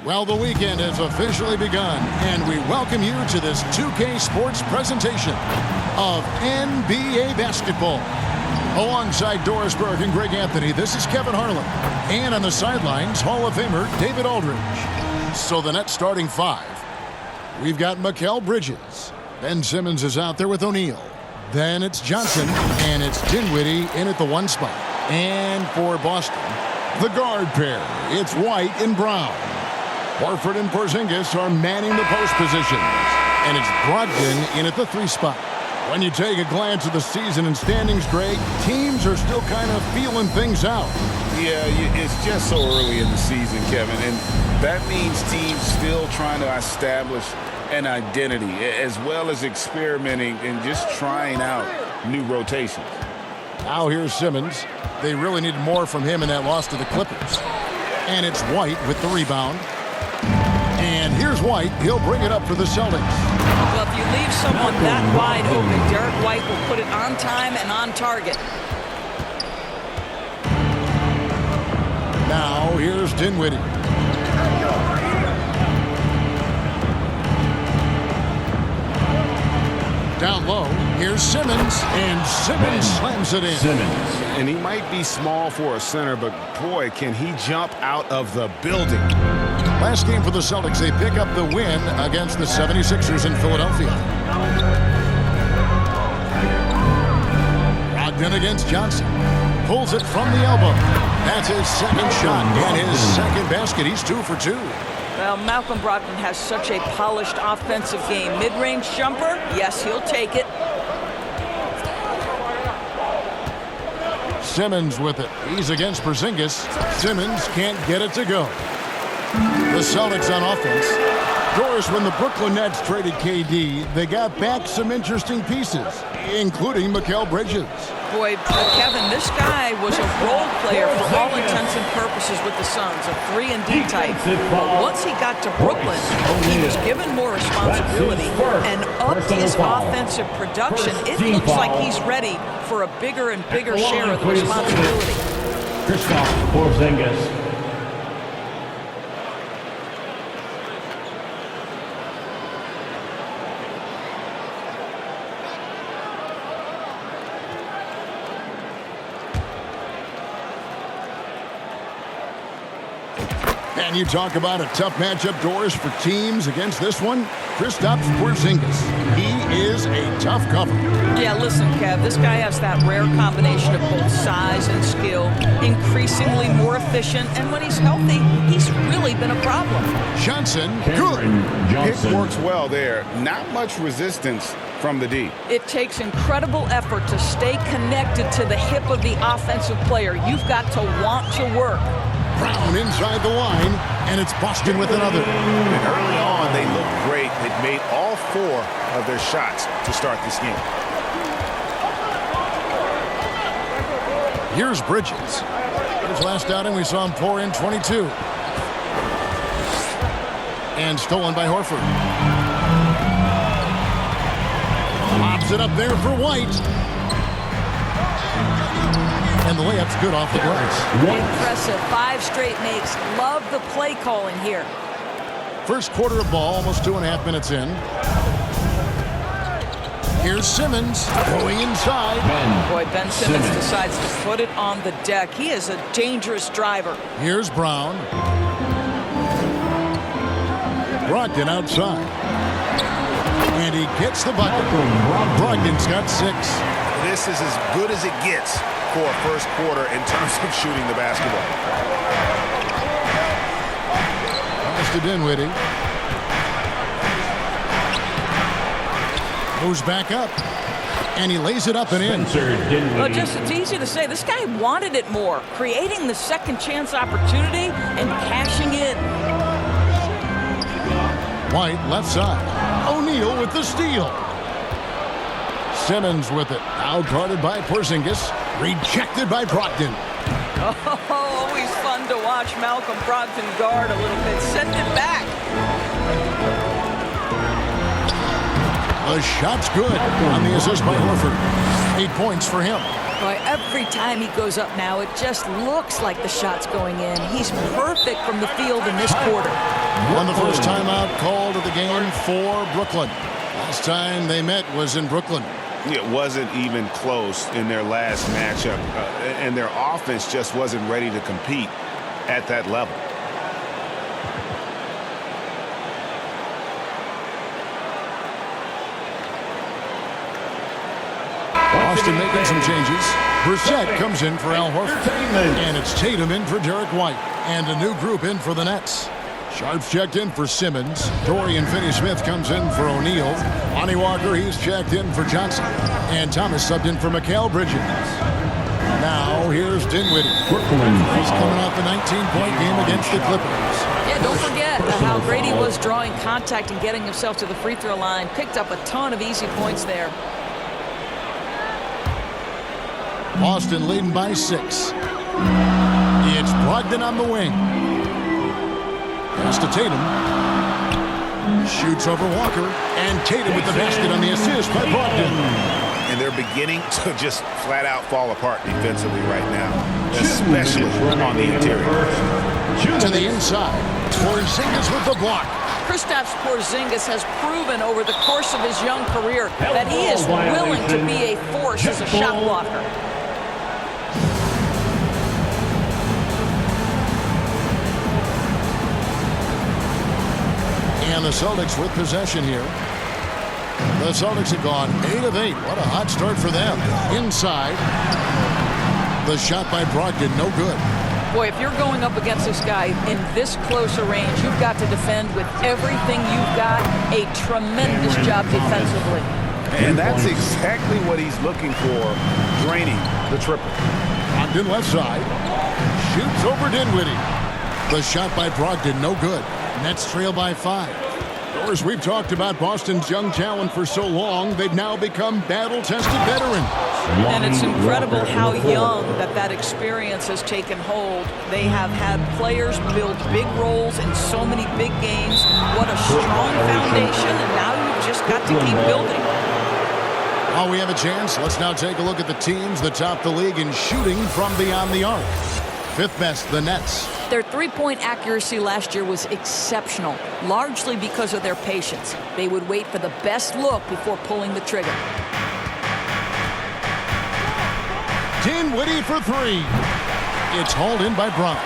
Well, the weekend has officially begun, and we welcome you to this 2K Sports presentation of NBA basketball. Alongside Doris Burke and Greg Anthony, this is Kevin Harlan. And on the sidelines, Hall of Famer David Aldridge. So the net starting five. We've got Mikal Bridges. Ben Simmons is out there with O'Neal. Then it's Johnson, and it's Dinwiddie in at the one spot. And for Boston, the guard pair, it's White and Brown. Horford and Porzingis are manning the post positions. And it's Brogdon in at the three spot. When you take a glance at the season and standings, Greg, teams are still kind of feeling things out. Yeah, it's just so early in the season, Kevin, and that means teams still trying to establish an identity as well as experimenting and just trying out new rotations. Now here's Simmons. They really needed more from him in that loss to the Clippers. And it's White with the rebound. And here's White. He'll bring it up for the Celtics. Well, if you leave someone that wide open, Derek White will put it on time and on target. Now here's Dinwiddie. Down low, here's Simmons, and Simmons slams it in. Simmons. And he might be small for a center, but boy, can he jump out of the building. Last game for the Celtics, they pick up the win against the 76ers in Philadelphia. Brogdon against Johnson. Pulls it from the elbow. That's his second shot and his second basket. He's 2 for 2. Well, Malcolm Brogdon has such a polished offensive game. Mid-range jumper, yes, he'll take it. Simmons with it. He's against Porzingis. Simmons can't get it to go. The Celtics on offense. Doris, when the Brooklyn Nets traded KD, they got back some interesting pieces, including Mikal Bridges. Boy, Kevin, this guy was a role player for all intents and purposes with the Suns, a 3-and-D type. But once he got to Brooklyn, he was given more responsibility and upped his offensive production. It looks like he's ready for a bigger and bigger share of the responsibility. Kristaps Porzingis. And you talk about a tough matchup, Doris, for teams against this one. Kristaps Porzingis. He is a tough cover. Yeah, listen, Kev, this guy has that rare combination of both size and skill, increasingly more efficient, and when he's healthy, he's really been a problem. Johnson, good. It works well there. Not much resistance from the D. It takes incredible effort to stay connected to the hip of the offensive player. You've got to want to work. Brown inside the line, and it's Boston with another. And early on, they looked great. They've made all 4 of their shots to start this game. Here's Bridges. His last outing, we saw him pour in 22. And stolen by Horford. Lobs it up there for White. And the layup's good off the glass. Impressive. 5 straight makes. Love the play calling here. First quarter of ball, almost 2.5 minutes in. Here's Simmons going inside. Boy, Ben Simmons decides to put it on the deck. He is a dangerous driver. Here's Brown. Brogdon outside. And he gets the bucket. Brogdon's got 6. This is as good as it gets for a first quarter in terms of shooting the basketball. Pass to Dinwiddie. Moves back up. And he lays it up and in. Well, just it's easy to say. This guy wanted it more. Creating the second chance opportunity and cashing in. White left side. O'Neal with the steal. Simmons with it. Now guarded by Porzingis. Rejected by Brogdon. Oh, always fun to watch Malcolm Brogdon guard a little bit. Send it back. The shot's good on the assist by Horford. 8 points for him. Boy, every time he goes up now, it just looks like the shot's going in. He's perfect from the field in this quarter. And the first timeout called of the game for Brooklyn. Last time they met was in Brooklyn. It wasn't even close in their last matchup, and their offense just wasn't ready to compete at that level. Boston making some changes. Brissett comes in for Al Horford. And it's Tatum in for Derek White. And a new group in for the Nets. Sharp's checked in for Simmons. Dorian Finney-Smith comes in for O'Neal. Lonnie Walker, he's checked in for Johnson. And Thomas subbed in for Mikal Bridges. Now here's Dinwiddie. He's coming off a 19-point game against the Clippers. Yeah, don't forget how great he was drawing contact and getting himself to the free throw line. Picked up a ton of easy points there. Boston leading by 6. It's Brogdon on the wing. Pass to Tatum. Shoots over Walker. And Tatum with the basket on the assist by Brogdon. And they're beginning to just flat out fall apart defensively right now, especially on the interior. To the inside. Porzingis with the block. Kristaps Porzingis has proven over the course of his young career that he is willing to be a force as a shot blocker. And the Celtics with possession here. The Celtics have gone 8 of 8. What a hot start for them. Inside. The shot by Brogdon, no good. Boy, if you're going up against this guy in this close a range, you've got to defend with everything you've got. A tremendous job defensively. And that's exactly what he's looking for, draining the triple. Brogdon left side. Shoots over Dinwiddie. The shot by Brogdon, no good. Nets trail by 5. Of course, we've talked about Boston's young talent for so long, they've now become battle-tested veterans. And it's incredible how young that experience has taken hold. They have had players build big roles in so many big games. What a strong foundation, and now you've just got to keep building. While we have a chance, let's now take a look at the teams that top the league in shooting from beyond the arc. 5th best, the Nets. Their three-point accuracy last year was exceptional, largely because of their patience. They would wait for the best look before pulling the trigger. Dinwiddie for 3. It's hauled in by Bron.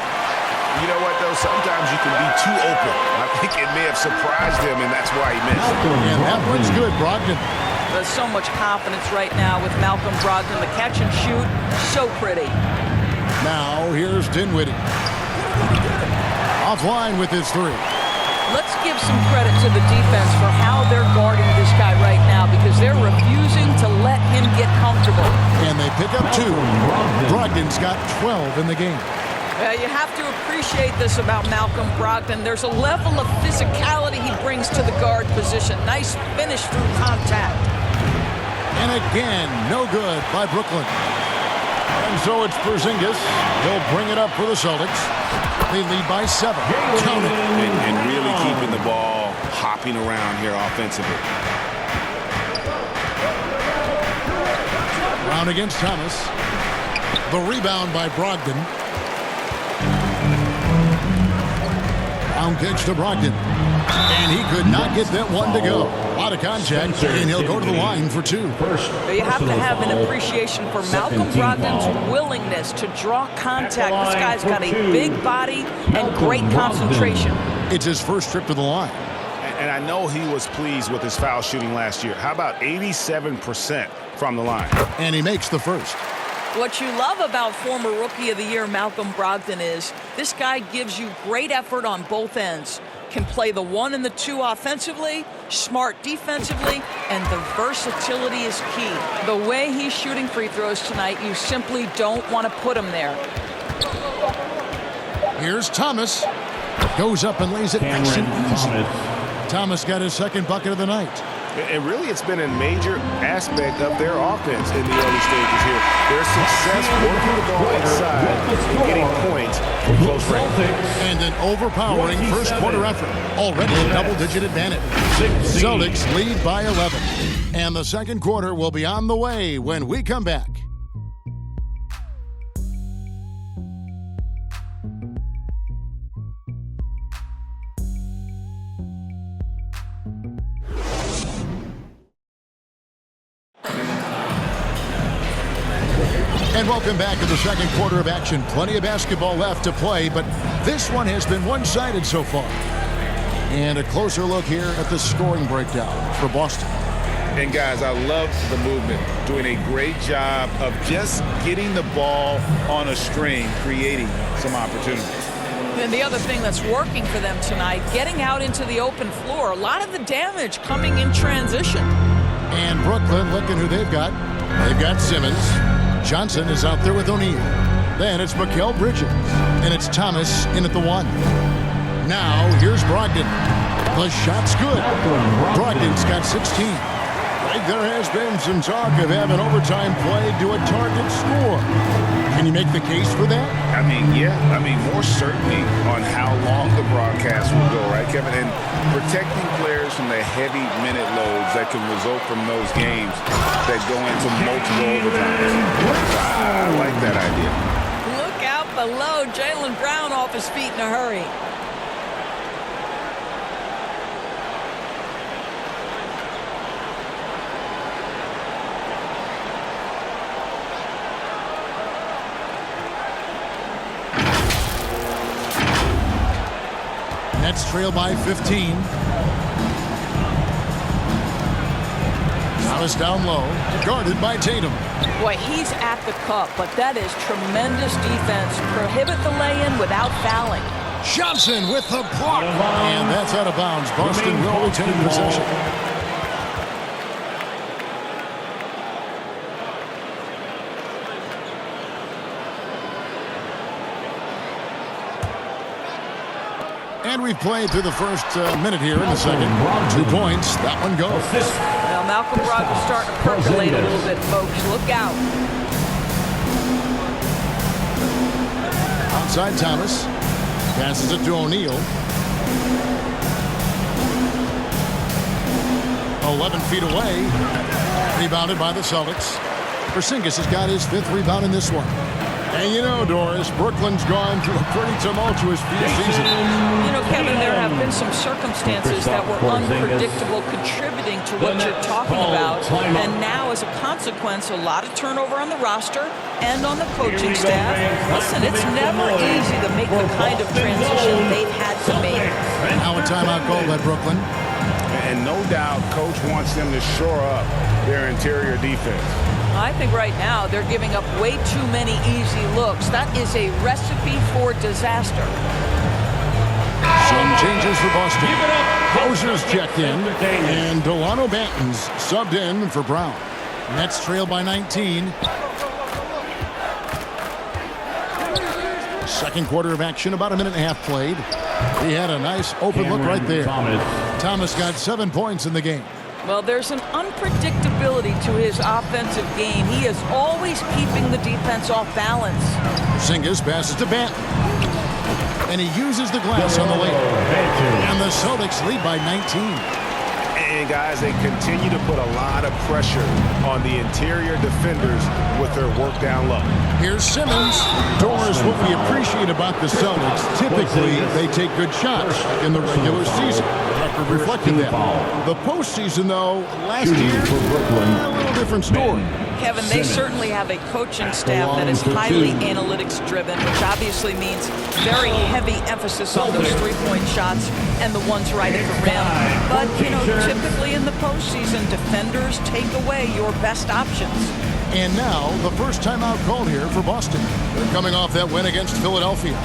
You know what, though? Sometimes you can be too open. I think it may have surprised him, and that's why he missed. And that one's good, Brogdon. There's so much confidence right now with Malcolm Brogdon. The catch and shoot, so pretty. Now here's Dinwiddie. Offline with his 3. Let's give some credit to the defense for how they're guarding this guy right now, because they're refusing to let him get comfortable. And they pick up 2. Brogdon's got 12 in the game. You have to appreciate this about Malcolm Brogdon. There's a level of physicality he brings to the guard position. Nice finish through contact. And again, no good by Brooklyn. And so it's Porzingis. He'll bring it up for the Celtics. They lead by 7. Count it. And really keeping the ball hopping around here offensively. Brown against Thomas. The rebound by Brogdon. Brown kicks to Brogdon. And he could not get that one to go. A lot of contact, and he'll go to the line for 2. You have to have an appreciation for Malcolm Brogdon's willingness to draw contact. This guy's got a big body and great concentration. It's his first trip to the line. And I know he was pleased with his foul shooting last year. How about 87% from the line? And he makes the first. What you love about former Rookie of the Year Malcolm Brogdon is this guy gives you great effort on both ends. Can play the 1 and the 2 offensively, smart defensively, and the versatility is key. The way he's shooting free throws tonight, you simply don't want to put him there. Here's Thomas. Goes up and lays it nice and easy. Thomas got his second bucket of the night. And really, it's been a major aspect of their offense in the early stages here. Their success working the ball inside and getting points from close range. And an overpowering first quarter effort. Already a double-digit advantage. Celtics lead by 11. And the second quarter will be on the way when we come back. And welcome back to the second quarter of action. Plenty of basketball left to play, but this one has been one-sided so far. And a closer look here at the scoring breakdown for Boston. And guys, I love the movement. Doing a great job of just getting the ball on a string, creating some opportunities. And the other thing that's working for them tonight, getting out into the open floor. A lot of the damage coming in transition. And Brooklyn, looking who they've got. They've got Simmons. Johnson is out there with O'Neal. Then it's Mikal Bridges. And it's Thomas in at the 1. Now, here's Brogdon. The shot's good. Brogdon's got 16. There has been some talk of having overtime play to a target score. Can you make the case for that? I mean, yeah. I mean, more certainty on how long the broadcast will go, right, Kevin? And protecting players from the heavy minute loads that can result from those games that go into multiple overtimes. I like that idea. Look out below. Jaylen Brown off his feet in a hurry. Nets trail by 15. Thomas down low, guarded by Tatum. Boy, he's at the cup, but that is tremendous defense. Prohibit the lay-in without fouling. Johnson with the block. And that's out of bounds. Boston will retain possession. And we've played through the first minute here in the second. 2 points. That one goes. Now Malcolm Brogdon's starting to percolate a little bit, folks. Look out. Outside Thomas. Passes it to O'Neal. 11 feet away. Rebounded by the Celtics. Porzingis has got his 5th rebound in this one. And you know, Doris, Brooklyn's gone through a pretty tumultuous few seasons. You know, Kevin, there have been some circumstances that were unpredictable contributing to what you're talking about. And now, as a consequence, a lot of turnover on the roster and on the coaching staff. Listen, it's never easy to make the kind of transition they've had to make. Now a timeout call by Brooklyn. And no doubt, Coach wants them to shore up their interior defense. I think right now they're giving up way too many easy looks. That is a recipe for disaster. Some changes for Boston. Hauser's checked in, and Delano Banton's subbed in for Brown. Nets trail by 19. Second quarter of action, about a minute and a half played. He had a nice open look right there. Thomas got 7 points in the game. Well, there's an unpredictability to his offensive game. He is always keeping the defense off balance. Porzingis passes to Banton. And he uses the glass on the lane. And the Celtics lead by 19. And guys, they continue to put a lot of pressure on the interior defenders with their work down low. Here's Simmons. Doris, what we appreciate about the Celtics, typically they take good shots in the regular season. The record reflected that. The postseason, though, last year, a little different story. Kevin, they certainly have a coaching staff that is highly analytics-driven, which obviously means very heavy emphasis on those three-point shots and the ones right at the rim. But, you know, typically in the postseason, defenders take away your best options. And now, the first timeout called here for Boston. They're coming off that win against Philadelphia.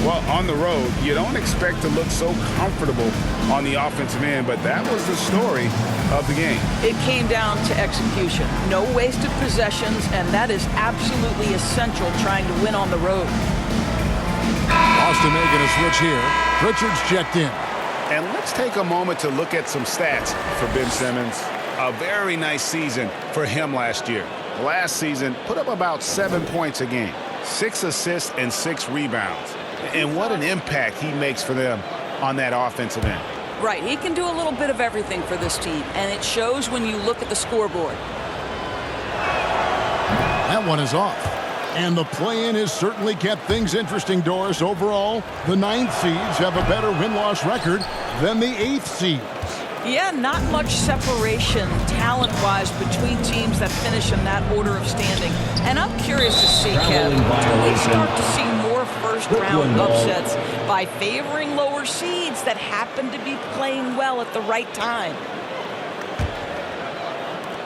Well, on the road, you don't expect to look so comfortable on the offensive end, but that was the story of the game. It came down to execution. No wasted possessions, and that is absolutely essential trying to win on the road. Boston making a switch here. Pritchard's checked in. And let's take a moment to look at some stats for Ben Simmons. A very nice season for him last year. Last season, put up about 7 points a game, 6 assists and 6 rebounds. And what an impact he makes for them on that offensive end. Right, he can do a little bit of everything for this team, and it shows when you look at the scoreboard. That one is off. And the play-in has certainly kept things interesting, Doris. Overall, the 9th seeds have a better win-loss record than the 8th seeds. Yeah, not much separation talent-wise between teams that finish in that order of standing. And I'm curious to see, Kev, do we start to see more first-round upsets by favoring lower seeds that happen to be playing well at the right time?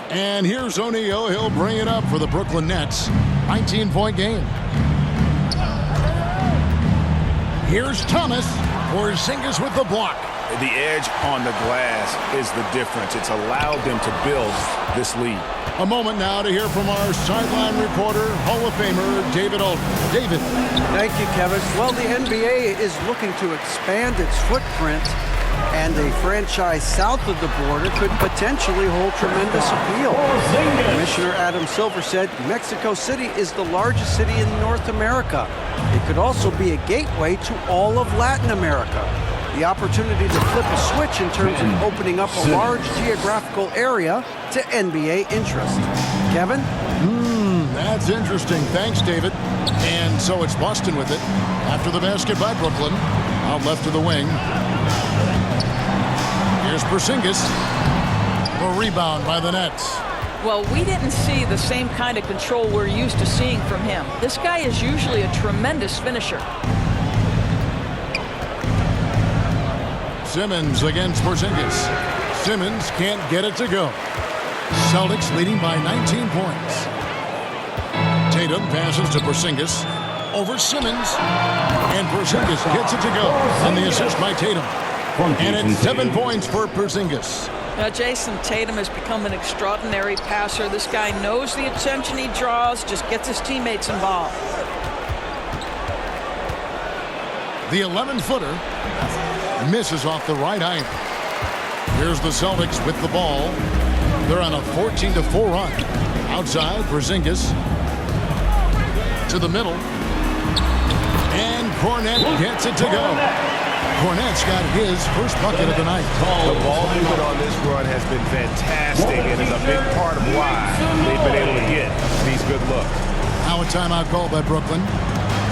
And here's O'Neal. He'll bring it up for the Brooklyn Nets. 19-point game. Here's Thomas. Porzingis with the block. The edge on the glass is the difference. It's allowed them to build this lead. A moment now to hear from our sideline reporter, Hall of Famer David Aldridge. David. Thank you, Kevin. Well, the NBA is looking to expand its footprint, and a franchise south of the border could potentially hold tremendous appeal. Commissioner Adam Silver said Mexico City is the largest city in North America. It could also be a gateway to all of Latin America. The opportunity to flip a switch in terms of opening up a large geographical area to NBA interest. Kevin? That's interesting. Thanks, David. And so it's Boston with it. After the basket by Brooklyn. Out left to the wing. Here's Porzingis. The rebound by the Nets. Well, we didn't see the same kind of control we're used to seeing from him. This guy is usually a tremendous finisher. Simmons against Porzingis. Simmons can't get it to go. Celtics leading by 19 points. Tatum passes to Porzingis. Over Simmons. And Porzingis gets it to go on the assist by Tatum. And it's 7 points for Porzingis. Now, Jason, Tatum has become an extraordinary passer. This guy knows the attention he draws, just gets his teammates involved. The 11-footer misses off the right iron. Here's the Celtics with the ball. They're on a 14-4 run. Outside, Porzingis to the middle. And Cornet gets it to go. Cornet's got his first bucket of the night. The ball movement on this run has been fantastic and is a big part of why they've been able to get these good looks. Now a timeout call by Brooklyn.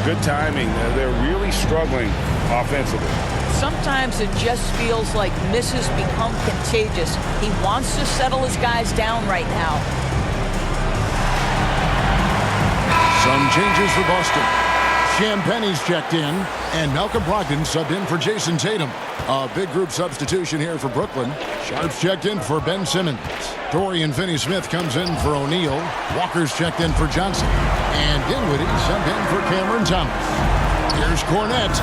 Good timing. They're really struggling offensively. Sometimes it just feels like misses become contagious. He wants to settle his guys down right now. Some changes for Boston. Champagne's checked in, and Malcolm Brogdon subbed in for Jason Tatum. A big group substitution here for Brooklyn. Sharp's checked in for Ben Simmons. Dorian Finney-Smith comes in for O'Neal. Walker's checked in for Johnson. And Dinwiddie subbed in for Cameron Thomas. Here's Cornet.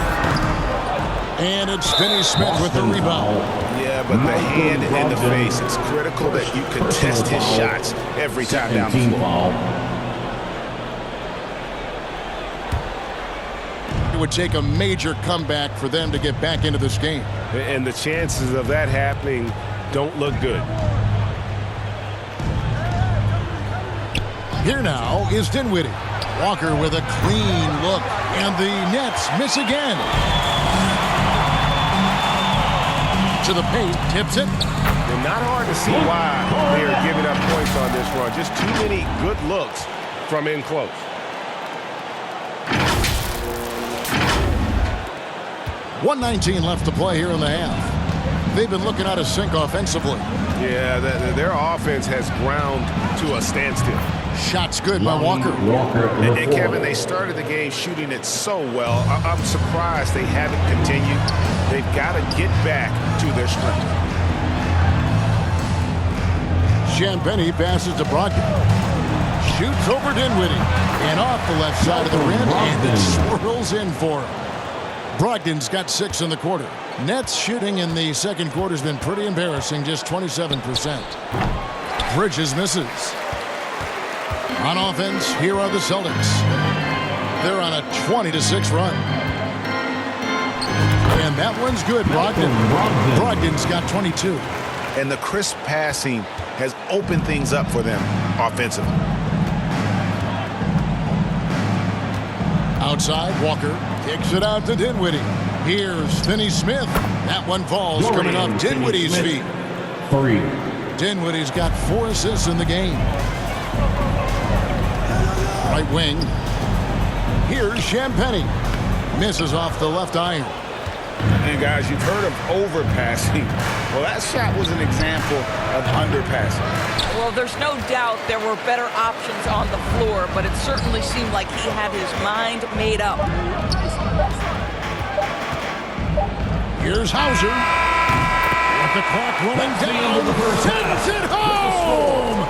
And it's Finney-Smith with the rebound. Yeah, but the hand in the face, it's critical that you contest his shots every time down the floor. It would take a major comeback for them to get back into this game. And the chances of that happening don't look good. Here now is Dinwiddie. Walker with a clean look. And the Nets miss again. To the paint, tips it. And not hard to see why they are giving up points on this run. Just too many good looks from in close. .119 left to play here in the half. They've been looking out of sync offensively. Yeah, their offense has ground to a standstill. Shots good by Walker. And Kevin, they started the game shooting it so well. I'm surprised they haven't continued. They've got to get back to their strength. Champagnie passes to Brogdon. Shoots over Dinwiddie. And off the left side of the rim. And it swirls in for him. Brogdon's got 6 in the quarter. Nets shooting in the second quarter has been pretty embarrassing, just 27%. Bridges misses. On offense, here are the Celtics. They're on a 20-6 run. And that one's good, Brogdon. Brogdon's got 22. And the crisp passing has opened things up for them offensively. Outside, Walker kicks it out to Dinwiddie. Here's Finney-Smith. That one falls coming off Dinwiddie's feet. 3. Dinwiddie's got 4 assists in the game. Right wing. Here's Champagnie. Misses off the left iron. And guys, you've heard of overpassing. Well, that shot was an example of underpassing. Well, there's no doubt there were better options on the floor, but it certainly seemed like he had his mind made up. Here's Hauser. With the clock running down, sends it home!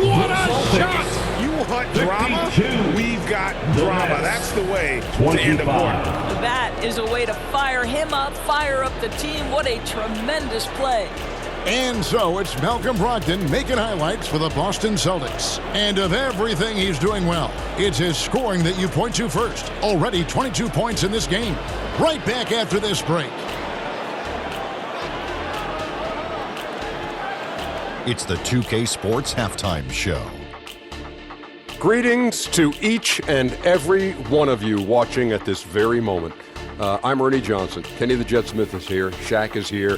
What a shot! You want drama? We've got drama. That's the way to end a quarter. That is a way to fire him up, fire up the team. What a tremendous play. And so it's Malcolm Brogdon making highlights for the Boston Celtics. And of everything he's doing well, it's his scoring that you point to first. Already 22 points in this game. Right back after this break. It's the 2K Sports Halftime Show. Greetings to each and every one of you watching at this very moment. I'm Ernie Johnson. Kenny the Jet Smith is here. Shaq is here.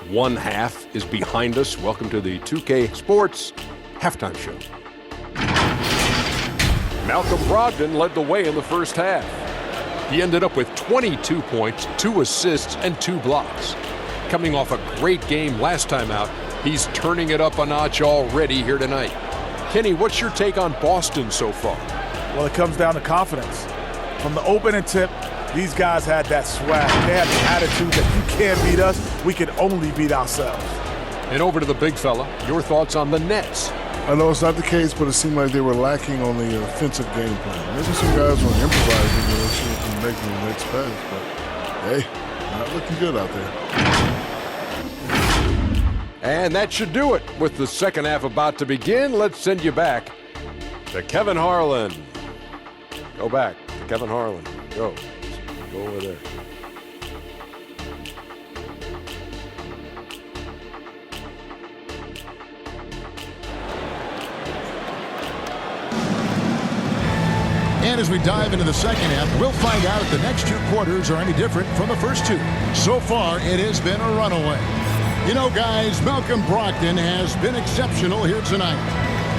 One half is behind us. Welcome to the 2K Sports Halftime Show. Malcolm Brogdon led the way in the first half. He ended up with 22 points, 2 assists, and 2 blocks. Coming off a great game last time out, he's turning it up a notch already here tonight. Kenny, what's your take on Boston so far? Well, it comes down to confidence. From the opening tip, these guys had that swag. They had the attitude that you can't beat us, we can only beat ourselves. And over to the big fella, your thoughts on the Nets. I know it's not the case, but it seemed like they were lacking on the offensive game plan. Maybe some guys were improvising, and making the next pass, but hey, not looking good out there. And that should do it. With the second half about to begin, let's send you back to Kevin Harlan. Go back to Kevin Harlan. Go over there. And as we dive into the second half, we'll find out if the next 2 quarters are any different from the first 2. So far, it has been a runaway. You know, guys, Malcolm Brogdon has been exceptional here tonight.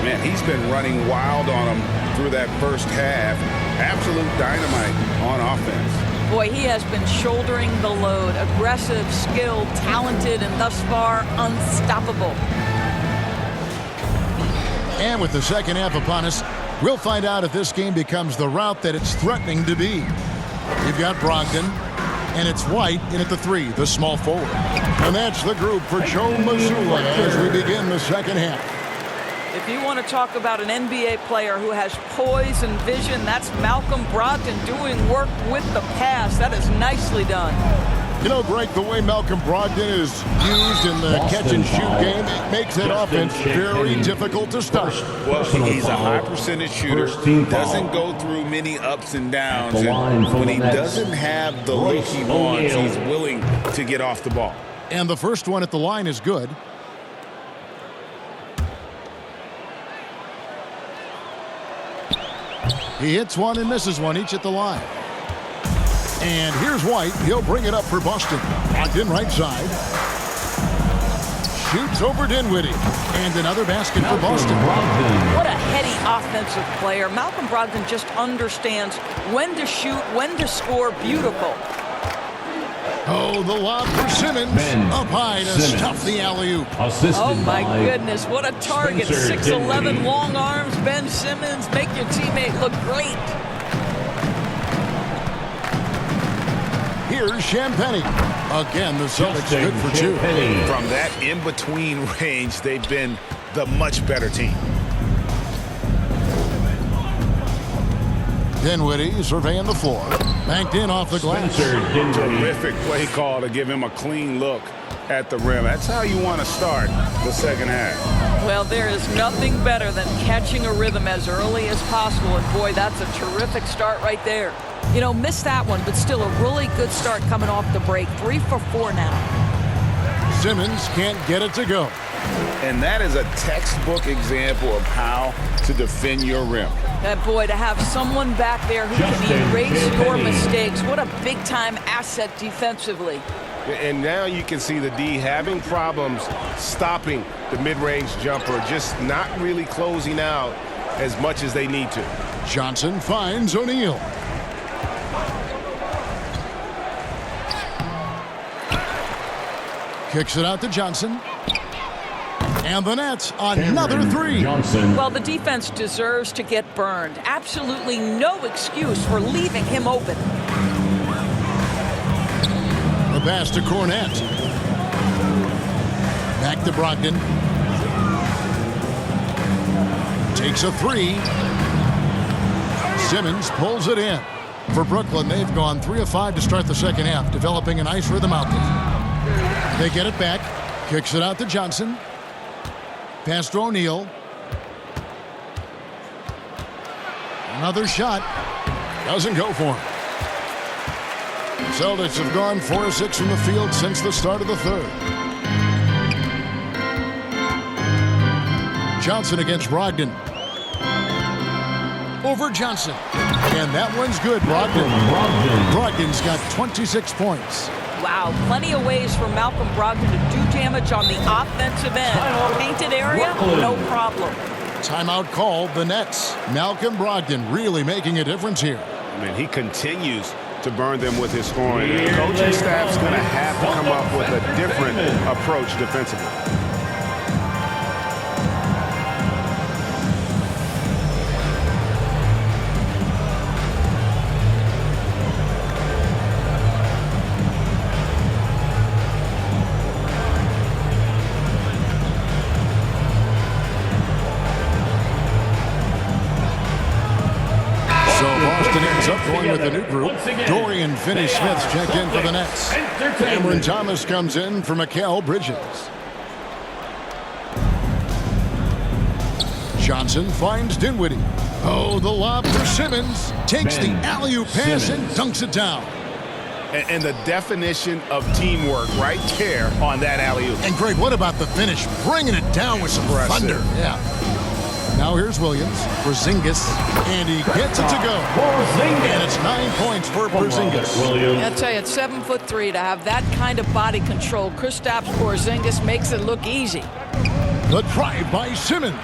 Man, he's been running wild on them through that first half. Absolute dynamite on offense. Boy, he has been shouldering the load. Aggressive, skilled, talented, and thus far, unstoppable. And with the second half upon us, we'll find out if this game becomes the route that it's threatening to be. You've got Brogdon, and it's White in at the 3, the small forward. And that's the group for Joe Mazzulla as we begin the second half. If you want to talk about an NBA player who has poise and vision, that's Malcolm Brogdon doing work with the pass. That is nicely done. You know, Greg, the way Malcolm Brogdon is used in the catch-and-shoot game, it makes that offense very difficult to stop. Well, he's a high percentage shooter, doesn't go through many ups and downs, and when he doesn't have the look he wants, he's willing to get off the ball. And the first one at the line is good. He hits one and misses one, each at the line. And here's White. He'll bring it up for Boston. Brogdon right side. Shoots over Dinwiddie. And another basket for Boston. What a heady offensive player. Malcolm Brogdon just understands when to shoot, when to score. Beautiful. Oh, the lob for Simmons. Up high to stuff the alley-oop. Oh, my goodness. What a target. 6'11", long arms. Ben Simmons, make your teammate look great. Here's Champagnie. Again, the Celtics good for 2. From that in-between range, they've been the much better team. Dinwiddie surveying the floor. Banked in off the glass. Terrific play call to give him a clean look at the rim. That's how you want to start the second half. Well, there is nothing better than catching a rhythm as early as possible. And, boy, that's a terrific start right there. You know, missed that one, but still a really good start coming off the break. 3 for 4 now. Simmons can't get it to go. And that is a textbook example of how to defend your rim. That boy, to have someone back there who can erase your mistakes. What a big-time asset defensively. And now you can see the D having problems stopping the mid-range jumper, just not really closing out as much as they need to. Johnson finds O'Neal. Kicks it out to Johnson. And the Nets, another three. Well, the defense deserves to get burned. Absolutely no excuse for leaving him open. The pass to Cornette. Back to Brogdon. Takes a three. Simmons pulls it in. For Brooklyn, they've gone 3 of 5 to start the second half, developing a nice rhythm out there. They get it back. Kicks it out to Johnson. Pass to O'Neal. Another shot. Doesn't go for him. Celtics have gone 4 of 6 from the field since the start of the third. Johnson against Brogdon. Over Johnson. And that one's good, Brogdon. Brogdon's got 26 points. Wow, plenty of ways for Malcolm Brogdon to do damage on the offensive end. Painted area, no problem. Timeout called the Nets. Malcolm Brogdon really making a difference here. I mean, he continues to burn them with his scoring. The coaching staff's going to have to come up with a different approach defensively. Going with the new group. Dorian Finney-Smith's checked in for the Nets. Cameron Thomas comes in for Mikal Bridges. Johnson finds Dinwiddie. Oh, the lob for Simmons. Takes the alley-oop pass and dunks it down. And the definition of teamwork right there on that alley-oop. And Greg, what about the finish? Bringing it down with some thunder. Yeah. Now here's Williams, Porzingis, and he gets it to go. And it's 9 points for Porzingis. I'll tell you, at 7'3", to have that kind of body control, Kristaps Porzingis makes it look easy. The drive by Simmons.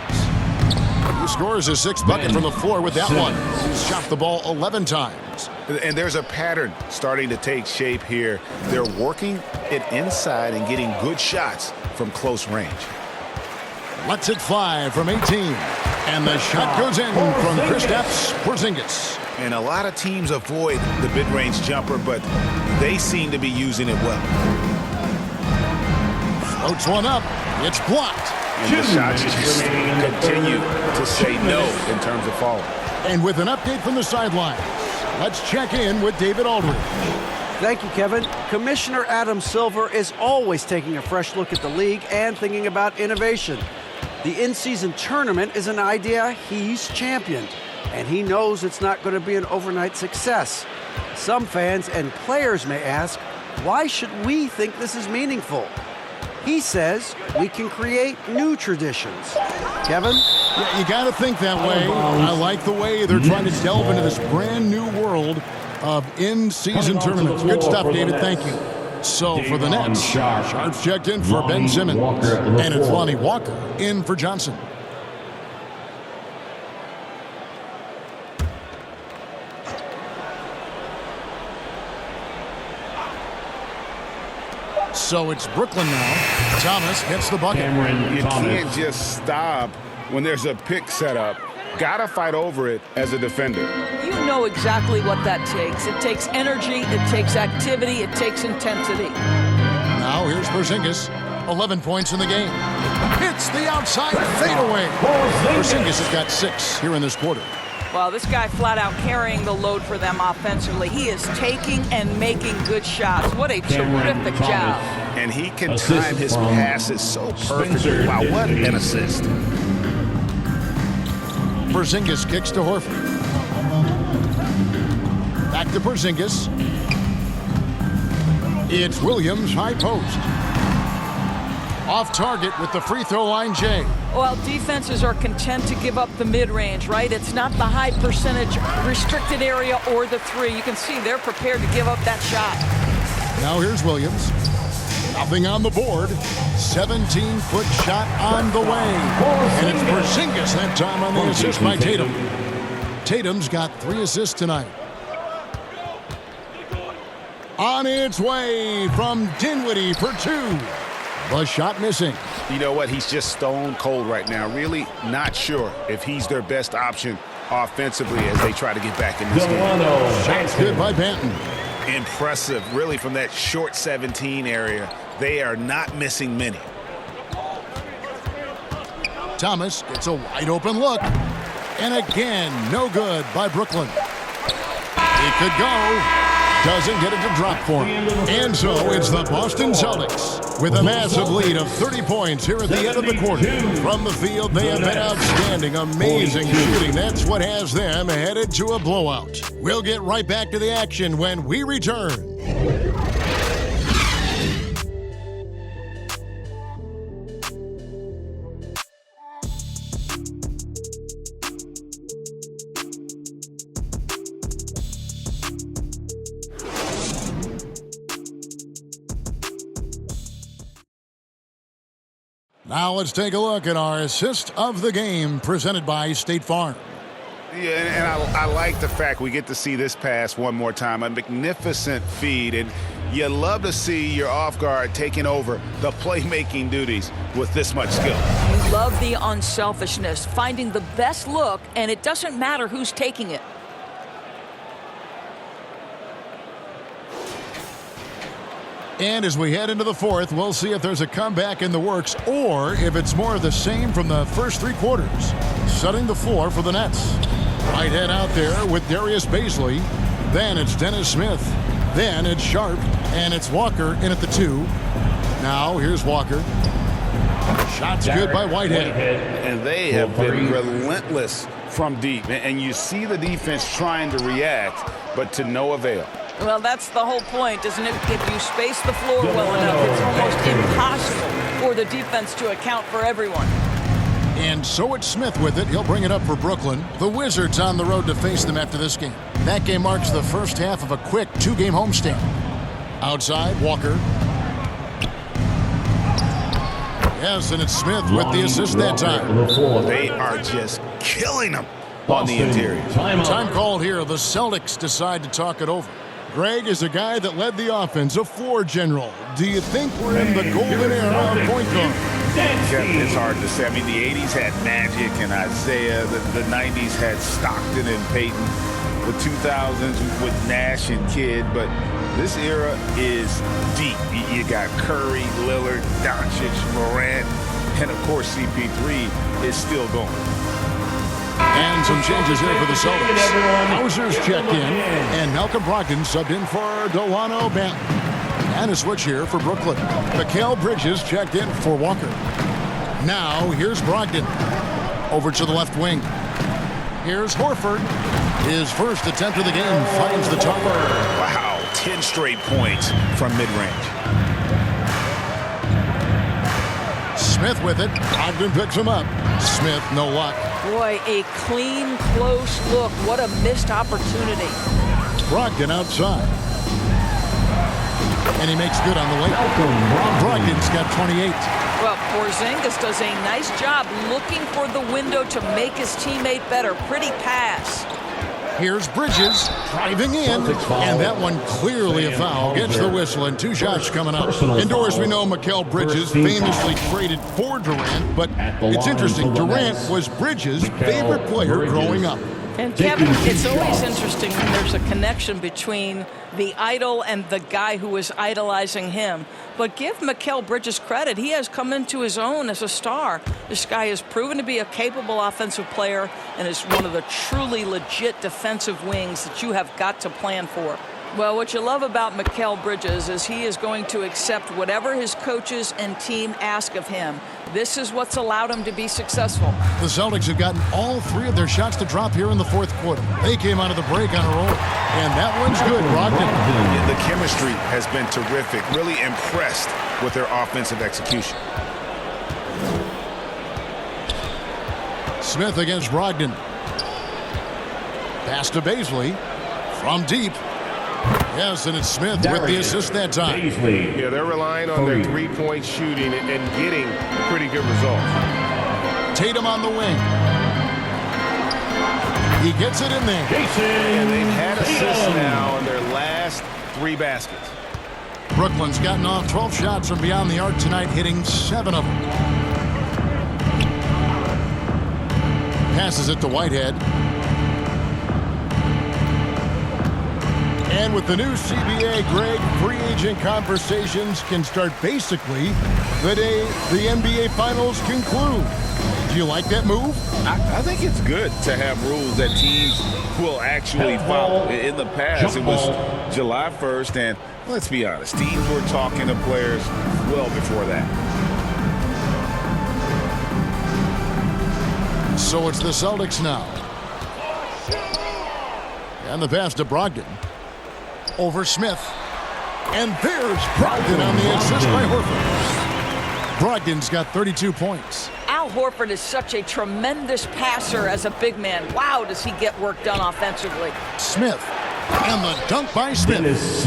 He scores his 6th bucket from the floor with that one. He's shot the ball 11 times. And there's a pattern starting to take shape here. They're working it inside and getting good shots from close range. Lets it fly from 18. And the shot goes in from Kristaps Porzingis. And a lot of teams avoid the mid-range jumper, but they seem to be using it well. Floats one up. It's blocked. And the shots just continue to say no in terms of falling. And with an update from the sidelines, let's check in with David Aldridge. Thank you, Kevin. Commissioner Adam Silver is always taking a fresh look at the league and thinking about innovation. The in-season tournament is an idea he's championed, and he knows it's not going to be an overnight success. Some fans and players may ask, why should we think this is meaningful? He says we can create new traditions. Kevin? Yeah, you got to think that way. I like the way they're trying to delve into this brand new world of in-season tournaments. Good stuff, David. Thank you. So for the Nets, Sharps checked in for Ben Simmons, and it's Lonnie Walker in for Johnson. So it's Brooklyn now. Thomas gets the bucket. You can't just stop when there's a pick set up. Gotta fight over it as a defender. You know exactly what that takes. It takes energy, it takes activity, it takes intensity. Now here's Porzingis, 11 points in the game. Hits the outside fadeaway. Porzingis has got 6 here in this quarter. Well, this guy flat out carrying the load for them offensively. He is taking and making good shots. What a terrific job. And he can time his passes so perfectly. Wow, what an assist. Porzingis kicks to Horford. Back to Porzingis. It's Williams, high post. Off target with the free throw line, Jay. Well, defenses are content to give up the mid-range, right? It's not the high percentage restricted area or the three. You can see they're prepared to give up that shot. Now here's Williams. Nothing on the board. 17-foot shot on the way. And it's Porzingis that time on the assist by Tatum. Tatum's got 3 assists tonight. On its way from Dinwiddie for 2. The shot missing. You know what? He's just stone cold right now. Really not sure if he's their best option offensively as they try to get back in this game. Shots good by Banton. Impressive, really, from that short 17 area. They are not missing many. Thomas gets a wide open look. And again, no good by Brooklyn. It could go. Doesn't get it to drop for him. And so it's the Boston Celtics with a massive lead of 30 points here at the end of the quarter. From the field, they have been outstanding, amazing shooting. That's what has them headed to a blowout. We'll get right back to the action when we return. Now let's take a look at our assist of the game presented by State Farm. Yeah, and I like the fact we get to see this pass one more time. A magnificent feed, and you love to see your off guard taking over the playmaking duties with this much skill. You love the unselfishness, finding the best look, and it doesn't matter who's taking it. And as we head into the fourth, we'll see if there's a comeback in the works or if it's more of the same from the first three quarters. Setting the floor for the Nets. Right head out there with Darius Baisley. Then it's Dennis Smith. Then it's Sharp. And it's Walker in at the 2. Now here's Walker. Shots good by Whitehead. And they have been relentless from deep. And you see the defense trying to react, but to no avail. Well, that's the whole point, isn't it? If you space the floor well enough, it's almost impossible for the defense to account for everyone. And so it's Smith with it. He'll bring it up for Brooklyn. The Wizards on the road to face them after this game. That game marks the first half of a quick 2-game homestand. Outside, Walker. Yes, and it's Smith with the assist that time. They are just killing them on the interior. Time called here. The Celtics decide to talk it over. Greg is a guy that led the offense, a floor general. Do you think we're in the golden era of point guard? It's hard to say. I mean, the 80s had Magic and Isaiah. The 90s had Stockton and Peyton. The 2000s with Nash and Kidd. But this era is deep. You got Curry, Lillard, Doncic, Morant, and, of course, CP3 is still going. And some changes here for the Celtics. Hauser's checked in, and Malcolm Brogdon subbed in for Delano Banton. And a switch here for Brooklyn. Mikal Bridges checked in for Walker. Now, here's Brogdon. Over to the left wing. Here's Horford. His first attempt of the game finds the top. Wow, 10 straight points from mid-range. Smith with it. Brogdon picks him up. Smith, no luck. Boy, a clean, close look. What a missed opportunity. Brogdon outside. And he makes good on the way. Brogdon's got 28. Well, Porzingis does a nice job looking for the window to make his teammate better. Pretty pass. Here's Bridges driving in, and that one clearly a foul. Gets the whistle, and 2 shots coming up. Indoors, we know Mikal Bridges famously traded for Durant, but it's interesting. Durant was Bridges' favorite player growing up. And Kevin, it's always interesting when there's a connection between the idol and the guy who is idolizing him. But give Mikal Bridges credit. He has come into his own as a star. This guy has proven to be a capable offensive player and is one of the truly legit defensive wings that you have got to plan for. Well, what you love about Mikal Bridges is he is going to accept whatever his coaches and team ask of him. This is what's allowed him to be successful. The Celtics have gotten all 3 of their shots to drop here in the fourth quarter. They came out of the break on a roll, and that one's good, Brogdon. The chemistry has been terrific. Really impressed with their offensive execution. Smith against Brogdon. Pass to Baisley from deep. Yes, and it's Smith with the assist that time. Yeah, they're relying on their three-point shooting and getting pretty good results. Tatum on the wing. He gets it in there. And they've had assists now in their last 3 baskets. Brooklyn's gotten off 12 shots from beyond the arc tonight, hitting 7 of them. Passes it to Whitehead. And with the new CBA, Greg, free agent conversations can start basically the day the NBA Finals conclude. Do you like that move? I think it's good to have rules that teams will actually follow. In the past, it was July 1st, and let's be honest, teams were talking to players well before that. So it's the Celtics now. And the pass to Brogdon. Over Smith. And there's Brogdon on the assist by Horford. Brogdon's got 32 points. Al Horford is such a tremendous passer as a big man. Wow, does he get work done offensively. Smith. And the dunk by Smith.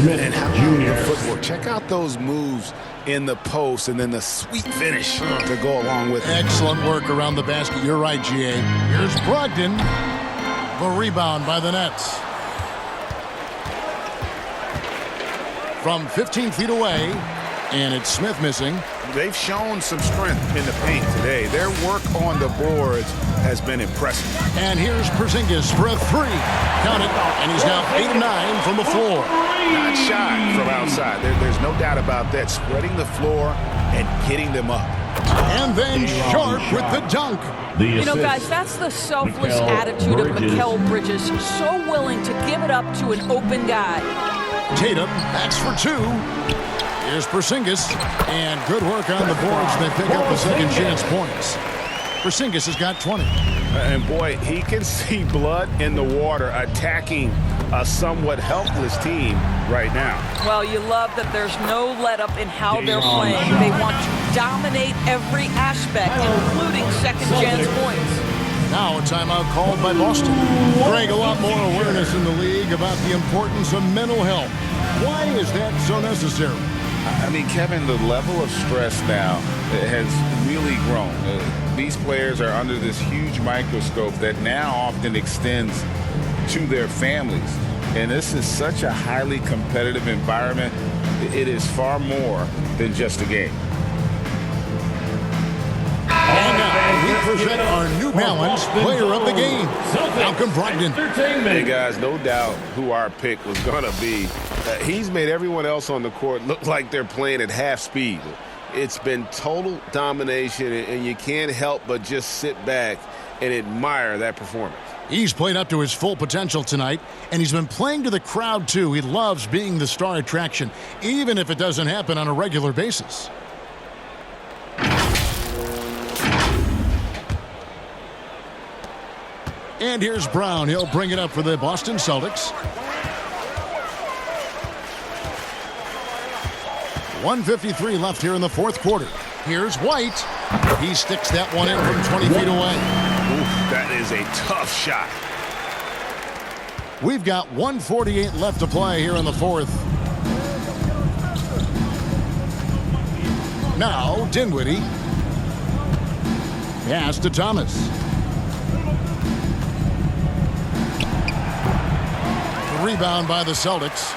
And how Jr. footwork. Check out those moves in the post and then the sweet finish to go along with it. Excellent work around the basket. You're right, GA. Here's Brogdon. The rebound by the Nets. From 15 feet away, and it's Smith missing. They've shown some strength in the paint today. Their work on the boards has been impressive. And here's Porzingis for a 3. Count it, and he's now 8 of 9 from the floor. Not shy from outside. There's no doubt about that. Spreading the floor and hitting them up. And then Sharp with the dunk. You know, guys, that's the selfless attitude of Mikal Bridges. So willing to give it up to an open guy. Tatum backs for 2. Here's Porzingis, and good work on the boards. They pick up the second chance points. Porzingis has got 20. And boy, he can see blood in the water attacking a somewhat helpless team right now. Well, you love that there's no let-up in how they're playing. They want to dominate every aspect, including second chance points. Now a timeout called by Boston. Greg, a lot more awareness in the league about the importance of mental health. Why is that so necessary? I mean, Kevin, the level of stress now has really grown. These players are under this huge microscope that now often extends to their families. And this is such a highly competitive environment. It is far more than just a game. And now we present our New Balance player of the game, Malcolm Brogdon. Hey, guys, no doubt who our pick was going to be. He's made everyone else on the court look like they're playing at half speed. It's been total domination, and you can't help but just sit back and admire that performance. He's played up to his full potential tonight, and he's been playing to the crowd, too. He loves being the star attraction, even if it doesn't happen on a regular basis. And here's Brown. He'll bring it up for the Boston Celtics. 1:53 left here in the fourth quarter. Here's White. He sticks that one in from 20 feet away. Oof, that is a tough shot. We've got 1:48 left to play here in the fourth. Now, Dinwiddie. Pass to Thomas. Rebound by the Celtics.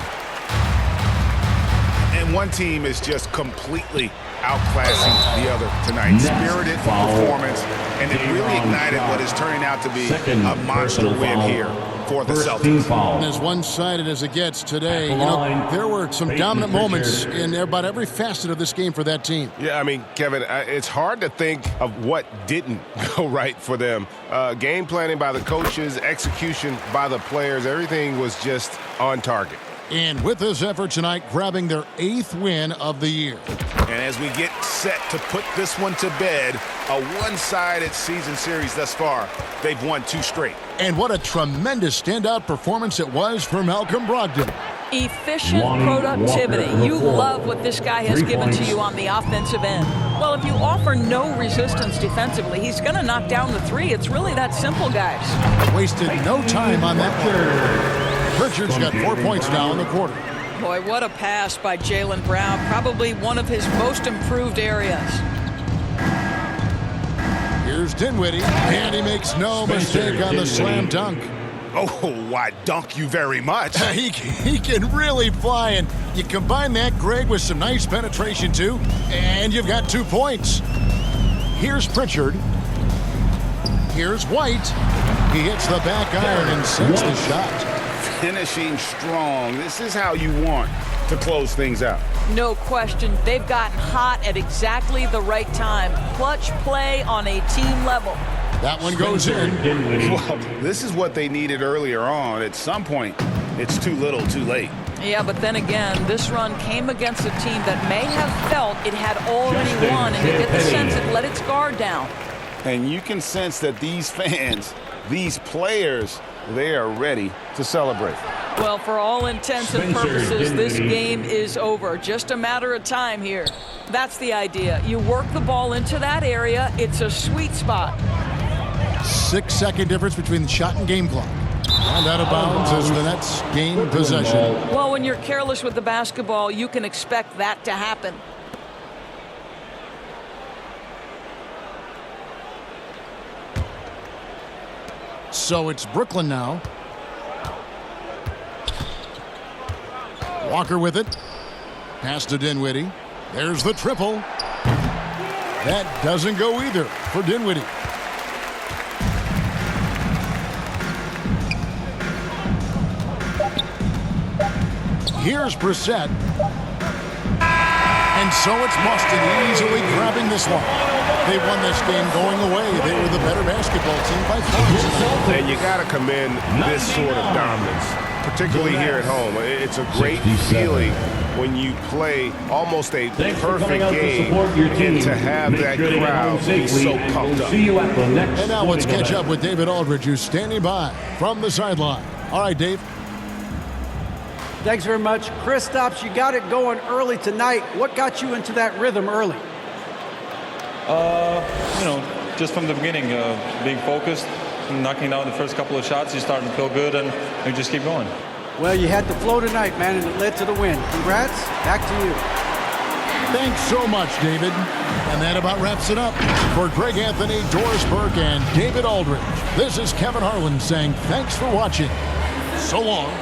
And one team is just completely outclassing the other tonight. Spirited performance, and it really ignited what is turning out to be a monster win here for the Celtics. And as one-sided as it gets today, you know, there were some dominant moments in about every facet of this game for that team. Yeah, I mean, Kevin, it's hard to think of what didn't go right for them. Game planning by the coaches, execution by the players, everything was just on target. And with this effort tonight, grabbing their 8th win of the year. And as we get set to put this one to bed, a one-sided season series thus far, they've won 2 straight. And what a tremendous standout performance it was for Malcolm Brogdon. Efficient productivity. You love what this guy has given to you on the offensive end. Well, if you offer no resistance defensively, he's going to knock down the 3. It's really that simple, guys. Wasted no time on that one. Pritchard's got 4 points now in the quarter. Boy, what a pass by Jaylen Brown. Probably one of his most improved areas. Here's Dinwiddie, and he makes no mistake on the slam dunk. Oh, why, dunk you very much. He can really fly, and you combine that, Greg, with some nice penetration, too, and you've got 2 points. Here's Pritchard. Here's White. He hits the back iron and sends the shot. Finishing strong. This is how you want to close things out. No question. They've gotten hot at exactly the right time. Clutch play on a team level. That one goes in. Well, this is what they needed earlier on. At some point, it's too little, too late. Yeah, but then again, this run came against a team that may have felt it had already won, and you get the sense it let its guard down. And you can sense that these fans, these players, they are ready to celebrate. Well, for all intents and purposes, this game is over. Just a matter of time here. That's the idea. You work the ball into that area. It's a sweet spot. 6-second difference between the shot and game clock. And out of bounds as the Nets gain possession. Well, when you're careless with the basketball, you can expect that to happen. So it's Brooklyn now. Walker with it. Pass to Dinwiddie. There's the triple. That doesn't go either for Dinwiddie. Here's Brissett. And so it's Boston easily grabbing this one. They won this game going away. They were the better basketball team by 4. And you got to commend this sort of dominance, particularly here at home. It's a great feeling when you play almost a perfect game and to have that crowd be so pumped up. And now let's catch up with David Aldridge, who's standing by from the sideline. All right, Dave. Thanks very much. Kristaps, you got it going early tonight. What got you into that rhythm early? Just from the beginning, being focused, knocking down the first couple of shots, you're starting to feel good, and you just keep going. Well, you had the flow tonight, man, and it led to the win. Congrats. Back to you. Thanks so much, David. And that about wraps it up. For Greg Anthony, Doris Burke, and David Aldridge, this is Kevin Harlan saying thanks for watching. So long.